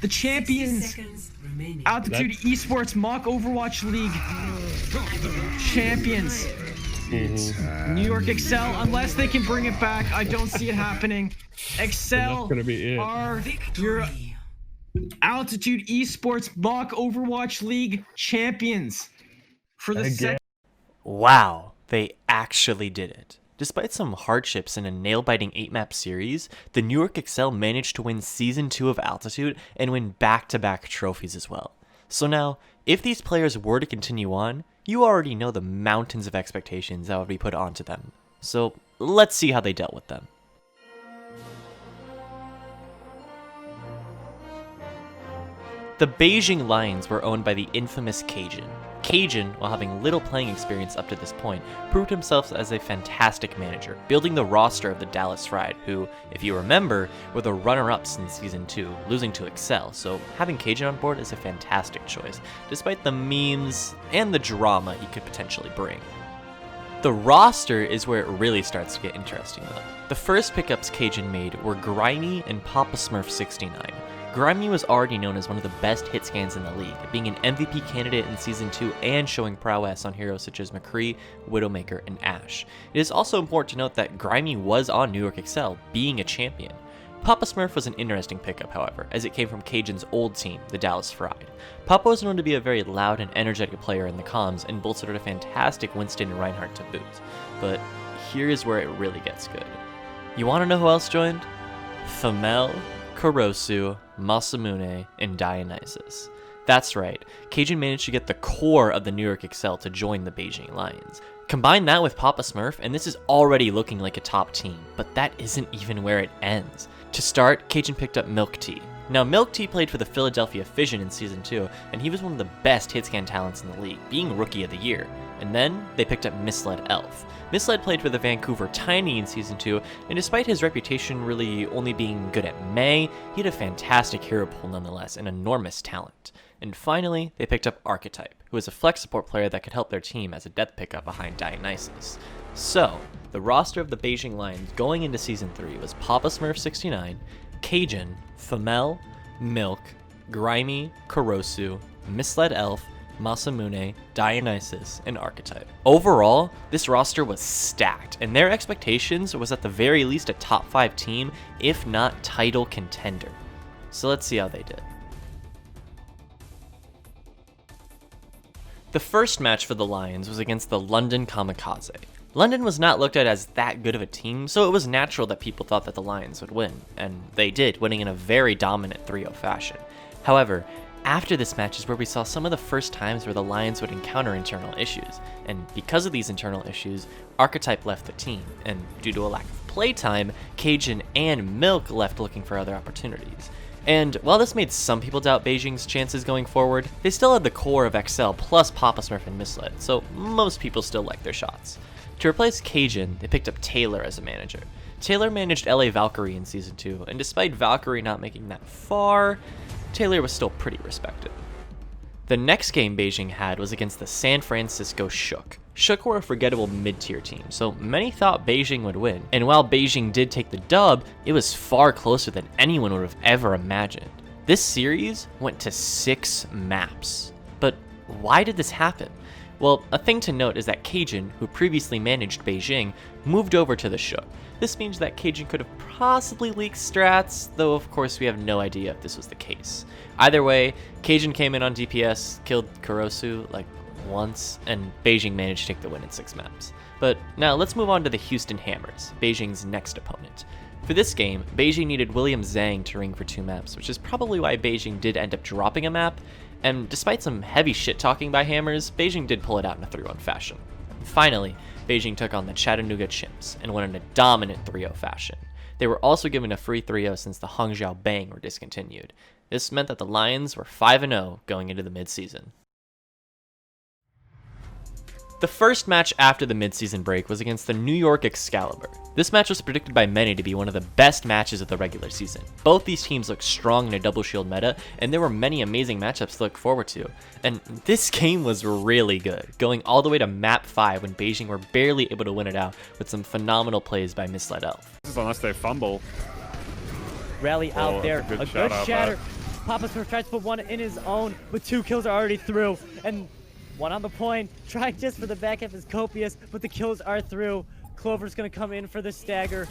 the champions, Altitude Esports Mock Overwatch League champions. New York Excel, unless they can bring it back, I don't see it happening. Excel are your Altitude Esports Mock Overwatch League champions for the second. Wow, they actually did it. Despite some hardships in a nail-biting 8-map series, the New York Excel managed to win Season 2 of Altitude and win back-to-back trophies as well. So now, if these players were to continue on, you already know the mountains of expectations that would be put onto them. So let's see how they dealt with them. The Beijing Lions were owned by the infamous Cajun. Cajun, while having little playing experience up to this point, proved himself as a fantastic manager, building the roster of the Dallas Fried, who, if you remember, were the runner-ups in Season 2, losing to Excel, so having Cajun on board is a fantastic choice, despite the memes and the drama he could potentially bring. The roster is where it really starts to get interesting though. The first pickups Cajun made were Grimy and Papa Smurf 69. Grimy was already known as one of the best hit scans in the league, being an MVP candidate in Season 2 and showing prowess on heroes such as McCree, Widowmaker, and Ashe. It is also important to note that Grimy was on New York Excel, being a champion. Papa Smurf was an interesting pickup, however, as it came from Cajun's old team, the Dallas Fried. Papa was known to be a very loud and energetic player in the comms and bolstered a fantastic Winston and Reinhardt to boot. But here's where it really gets good. You want to know who else joined? Famel, Kurosu, Masamune, and Dionysus. That's right, Cajun managed to get the core of the New York Excel to join the Beijing Lions. Combine that with Papa Smurf, and this is already looking like a top team, but that isn't even where it ends. To start, Cajun picked up Milk Tea. Now, Milk Tea played for the Philadelphia Fission in Season 2, and he was one of the best hitscan talents in the league, being Rookie of the Year. And then, they picked up Misled Elf. Misled played for the Vancouver Tiny in Season 2, and despite his reputation really only being good at May, he had a fantastic hero pool nonetheless, and enormous talent. And finally, they picked up Archetype, who is a flex support player that could help their team as a depth pickup behind Dionysus. So, the roster of the Beijing Lions going into Season 3 was Papa Smurf 69, Cajun, Famel, Milk, Grimy, Kurosu, Misled Elf, Masamune, Dionysus, and Archetype. Overall, this roster was stacked, and their expectations was at the very least a top 5 team, if not title contender. So let's see how they did. The first match for the Lions was against the London Kamikaze. London was not looked at as that good of a team, so it was natural that people thought that the Lions would win, and they did, winning in a very dominant 3-0 fashion. However, after this match is where we saw some of the first times where the Lions would encounter internal issues, and because of these internal issues, Archetype left the team, and due to a lack of playtime, Cajun and Milk left looking for other opportunities. And while this made some people doubt Beijing's chances going forward, they still had the core of Excel plus Papa Smurf and Misled, so most people still liked their shots. To replace Cajun, they picked up Taylor as a manager. Taylor managed LA Valkyrie in Season 2, and despite Valkyrie not making that far, Taylor was still pretty respected. The next game Beijing had was against the San Francisco Shook. Shook were a forgettable mid-tier team, so many thought Beijing would win, and while Beijing did take the dub, it was far closer than anyone would have ever imagined. This series went to 6 maps. But why did this happen? Well, a thing to note is that Cajun, who previously managed Beijing, moved over to the Shook. This means that Cajun could have possibly leaked strats, though of course we have no idea if this was the case. Either way, Cajun came in on DPS, killed Kurosu like once, and Beijing managed to take the win in 6 maps. But now let's move on to the Houston Hammers, Beijing's next opponent. For this game, Beijing needed William Zhang to ring for 2 maps, which is probably why Beijing did end up dropping a map, and despite some heavy shit-talking by Hammers, Beijing did pull it out in a 3-1 fashion. Finally, Beijing took on the Chattanooga Chimps and won in a dominant 3-0 fashion. They were also given a free 3-0 since the Hangzhou Bang were discontinued. This meant that the Lions were 5-0 going into the mid-season. The first match after the mid-season break was against the New York Excalibur. This match was predicted by many to be one of the best matches of the regular season. Both these teams looked strong in a double shield meta, and there were many amazing matchups to look forward to. And this game was really good, going all the way to map 5 when Beijing were barely able to win it out with some phenomenal plays by Misled Elf. This is unless they fumble. Rally out there, a good shatter. Papa's tries to put one in his own, but 2 kills are already through. And 1 on the point, trying just for the back half is Copious, but the kills are through. Clover's gonna come in for the stagger,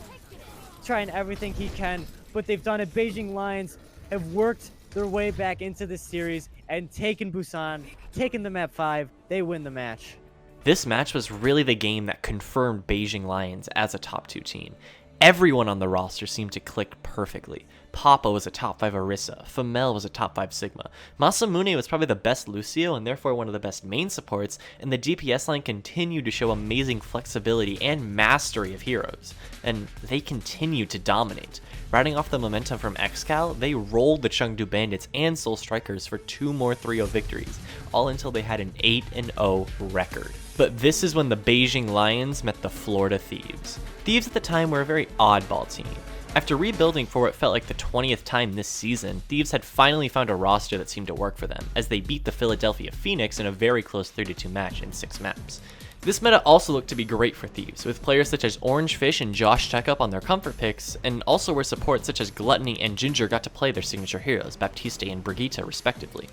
trying everything he can, but they've done it. Beijing Lions have worked their way back into this series and taken Busan, taken the map 5. They win the match. This match was really the game that confirmed Beijing Lions as a top 2 team. Everyone on the roster seemed to click perfectly. Papa was a top 5 Orisa, Femel was a top 5 Sigma, Masamune was probably the best Lucio and therefore one of the best main supports, and the DPS line continued to show amazing flexibility and mastery of heroes. And they continued to dominate. Riding off the momentum from XCal, they rolled the Chengdu Bandits and Soul Strikers for 2 more 3-0 victories, all until they had an 8-0 record. But this is when the Beijing Lions met the Florida Thieves. Thieves at the time were a very oddball team. After rebuilding for what felt like the 20th time this season, Thieves had finally found a roster that seemed to work for them, as they beat the Philadelphia Phoenix in a very close 3-2 match in 6 maps. This meta also looked to be great for Thieves, with players such as Orange Fish and Josh Checkup on their comfort picks, and also where supports such as Gluttony and Ginger got to play their signature heroes, Baptiste and Brigitte respectively.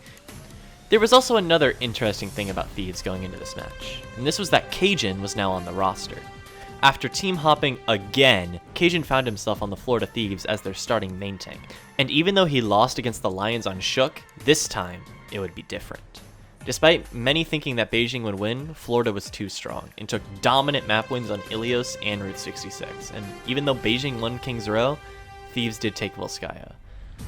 There was also another interesting thing about Thieves going into this match, and this was that Cajun was now on the roster. After team hopping again, Cajun found himself on the Florida Thieves as their starting main tank, and even though he lost against the Lions on Shook, this time it would be different. Despite many thinking that Beijing would win, Florida was too strong and took dominant map wins on Ilios and Route 66, and even though Beijing won King's Row, Thieves did take Volskaya.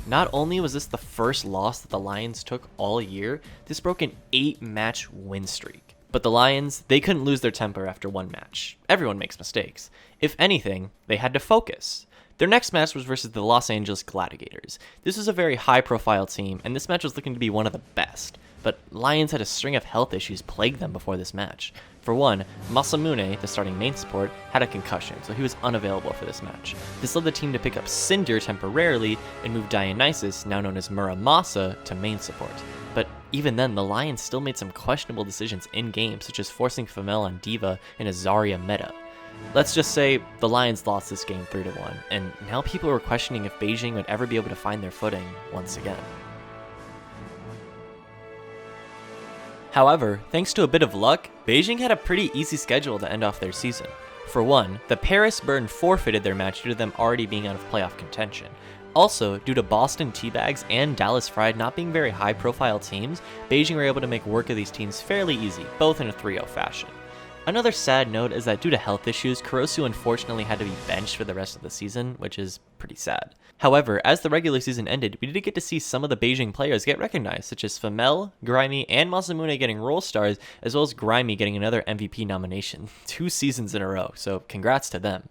Not only was this the first loss that the Lions took all year, this broke an 8-match win streak. But the Lions, they couldn't lose their temper after one match. Everyone makes mistakes. If anything, they had to focus. Their next match was versus the Los Angeles Gladiators. This was a very high-profile team, and this match was looking to be one of the best. But Lions had a string of health issues plague them before this match. For one, Masamune, the starting main support, had a concussion, so he was unavailable for this match. This led the team to pick up Cinder temporarily and move Dionysus, now known as Muramasa, to main support. But even then, the Lions still made some questionable decisions in-game, such as forcing Femel on D.Va in a Zarya meta. Let's just say the Lions lost this game 3-1, and now people were questioning if Beijing would ever be able to find their footing once again. However, thanks to a bit of luck, Beijing had a pretty easy schedule to end off their season. For one, the Paris Burn forfeited their match due to them already being out of playoff contention. Also, due to Boston Teabags and Dallas Fried not being very high-profile teams, Beijing were able to make work of these teams fairly easy, both in a 3-0 fashion. Another sad note is that due to health issues, Kurosu unfortunately had to be benched for the rest of the season, which is pretty sad. However, as the regular season ended, we did get to see some of the Beijing players get recognized, such as Femel, Grimy, and Masamune getting role stars, as well as Grimy getting another MVP nomination, 2 seasons in a row, so congrats to them.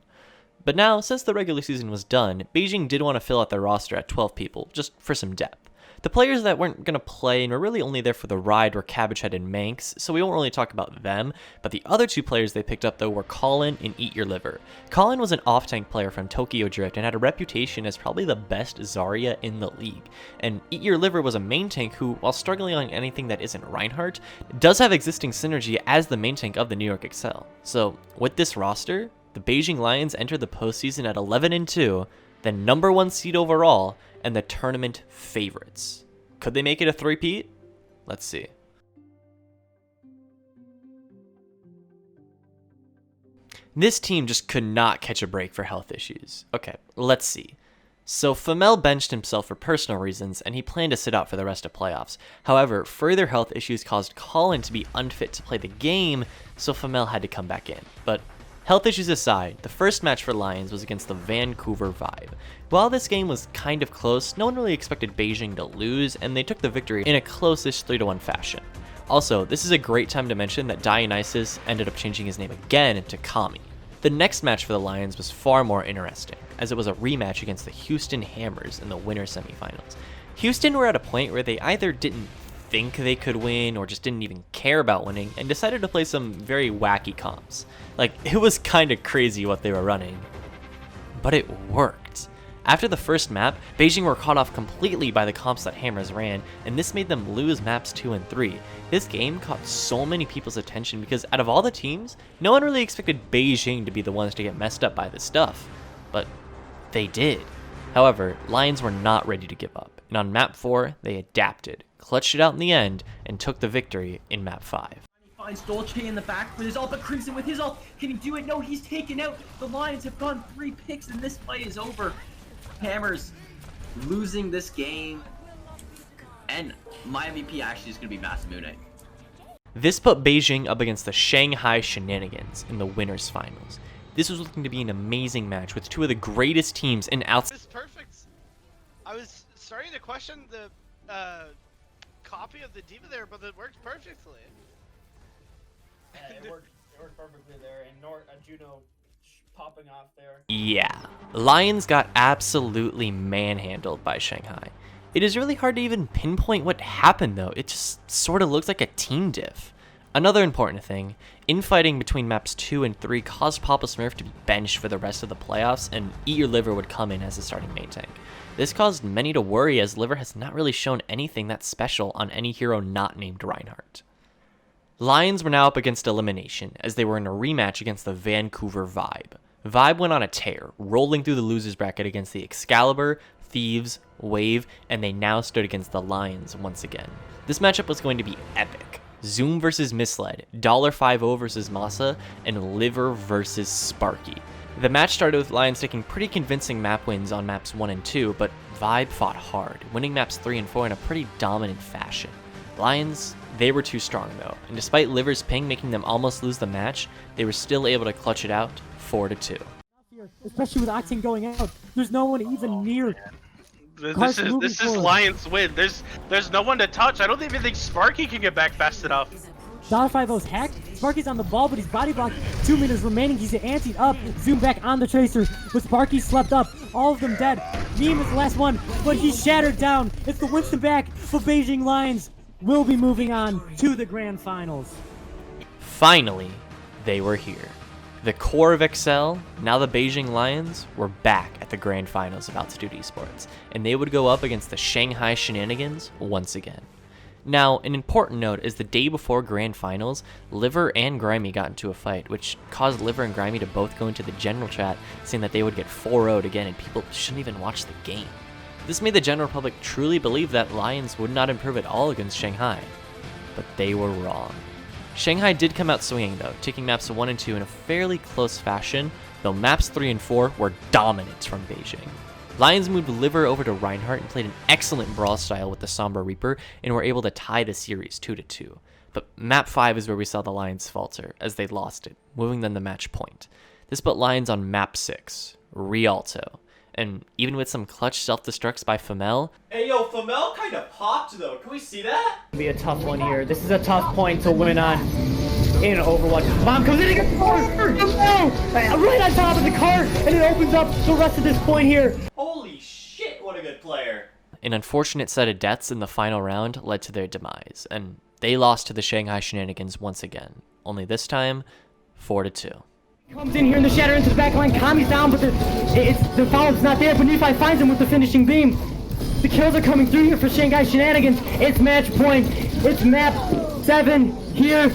But now, since the regular season was done, Beijing did want to fill out their roster at 12 people, just for some depth. The players that weren't going to play and were really only there for the ride were Cabbagehead and Manx, so we won't really talk about them, but the other 2 players they picked up though were Colin and Eat Your Liver. Colin was an off-tank player from Tokyo Drift and had a reputation as probably the best Zarya in the league, and Eat Your Liver was a main tank who, while struggling on anything that isn't Reinhardt, does have existing synergy as the main tank of the New York Excel. So with this roster, the Beijing Lions entered the postseason at 11-2, the #1 seed overall, and the tournament favorites. Could they make it a three-peat? Let's see. This team just could not catch a break for health issues. Okay, let's see. So Femel benched himself for personal reasons, and he planned to sit out for the rest of playoffs. However, further health issues caused Colin to be unfit to play the game, so Femel had to come back in. But health issues aside, the first match for Lions was against the Vancouver Vibe. While this game was kind of close, no one really expected Beijing to lose, and they took the victory in a close-ish 3-1 fashion. Also, this is a great time to mention that Dionysus ended up changing his name again to Kami. The next match for the Lions was far more interesting, as it was a rematch against the Houston Hammers in the winter semifinals. Houston were at a point where they either didn't think they could win or just didn't even care about winning and decided to play some very wacky comps. Like, it was kind of crazy what they were running. But it worked. After the first map, Beijing were caught off completely by the comps that Hammers ran, and this made them lose maps 2 and 3. This game caught so many people's attention because out of all the teams, no one really expected Beijing to be the ones to get messed up by this stuff. But they did. However, Lions were not ready to give up. And on map 4, they adapted, clutched it out in the end, and took the victory in map 5. He finds Dolce in the back with his ult, but Crimson with his ult. Can he do it? No, he's taken out. The Lions have gone 3 picks, and this fight is over. Hammers losing this game. And my MVP actually is going to be Masamune. This put Beijing up against the Shanghai Shenanigans in the winners finals. This was looking to be an amazing match with two of the greatest teams in outside. It's perfect. I was starting to question the copy of the diva there, but it worked perfectly. Yeah, it worked perfectly there, and Juno popping off there. Yeah, Lions got absolutely manhandled by Shanghai. It is really hard to even pinpoint what happened though, it just sort of looks like a team diff. Another important thing, infighting between maps 2 and 3 caused Papa Smurf to be benched for the rest of the playoffs, and Eat Your Liver would come in as a starting main tank. This caused many to worry as Liver has not really shown anything that special on any hero not named Reinhardt. Lions were now up against elimination as they were in a rematch against the Vancouver Vibe. Vibe went on a tear, rolling through the losers bracket against the Excalibur, Thieves, Wave, and they now stood against the Lions once again. This matchup was going to be epic. Zoom versus Misled, $5-0 versus Masa, and Liver versus Sparky. The match started with Lions taking pretty convincing map wins on maps 1 and 2, but Vibe fought hard, winning maps 3 and 4 in a pretty dominant fashion. Lions, they were too strong though, and despite Liver's ping making them almost lose the match, they were still able to clutch it out 4-2. Especially with Octane going out, there's no one even near. This is Lions win. There's no one to touch. I don't even think Sparky can get back fast enough. $5-0's hacked. Sparky's on the ball, but he's body blocked. 2 minutes remaining. He's antied up. Zoom back on the Tracer. But Sparky slept up. All of them dead. Neem is the last one, but he's shattered down. It's the Winston back for Beijing Lions. Will be moving on to the grand finals. Finally, they were here. The core of Excel, now the Beijing Lions, were back at the grand finals of Altitude Esports, and they would go up against the Shanghai Shenanigans once again. Now, an important note is the day before grand finals, Liver and Grimy got into a fight, which caused Liver and Grimy to both go into the general chat saying that they would get 4-0'd again and people shouldn't even watch the game. This made the general public truly believe that Lions would not improve at all against Shanghai, but they were wrong. Shanghai did come out swinging though, taking maps 1 and 2 in a fairly close fashion, though maps 3 and 4 were dominant from Beijing. Lions moved Liver over to Reinhardt and played an excellent brawl style with the Sombra Reaper and were able to tie the series 2-2. But map 5 is where we saw the Lions falter, as they lost it, moving them to match point. This put Lions on map 6, Rialto. And even with some clutch self-destructs by Femel. Hey yo, Femel kinda popped though, can we see that? Be a tough one here. This is a tough point to win on in Overwatch. Mom comes in and gets right on top of the cart, and it opens up the rest of this point here. Holy shit, what a good player. An unfortunate set of deaths in the final round led to their demise, and they lost to the Shanghai Shenanigans once again, only this time 4-2. Comes in here in the shatter into the back line. Kami's down, but the follow-up's not there. But Nephi finds him with the finishing beam. The kills are coming through here for Shanghai Shenanigans. It's match point. It's map 7 here.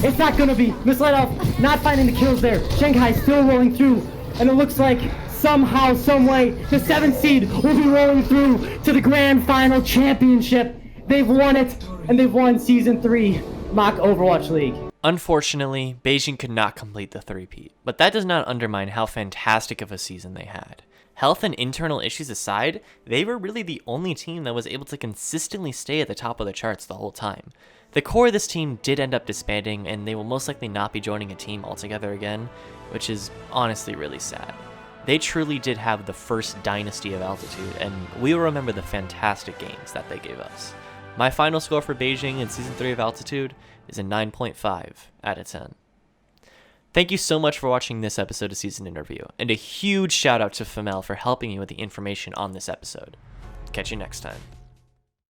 It's not gonna be. Misled off, not finding the kills there. Shanghai still rolling through, and it looks like somehow, some way, the 7th seed will be rolling through to the grand final championship. They've won it, and they've won Season 3 Mock Overwatch League. Unfortunately, Beijing could not complete the three-peat, but that does not undermine how fantastic of a season they had. Health and internal issues aside, they were really the only team that was able to consistently stay at the top of the charts the whole time. The core of this team did end up disbanding, and they will most likely not be joining a team altogether again, which is honestly really sad. They truly did have the first dynasty of Altitude, and we will remember the fantastic games that they gave us. My final score for Beijing in Season 3 of Altitude is a 9.5 out of 10. Thank you so much for watching this episode of Season Interview, and a huge shout out to Femel for helping me with the information on this episode. Catch you next time.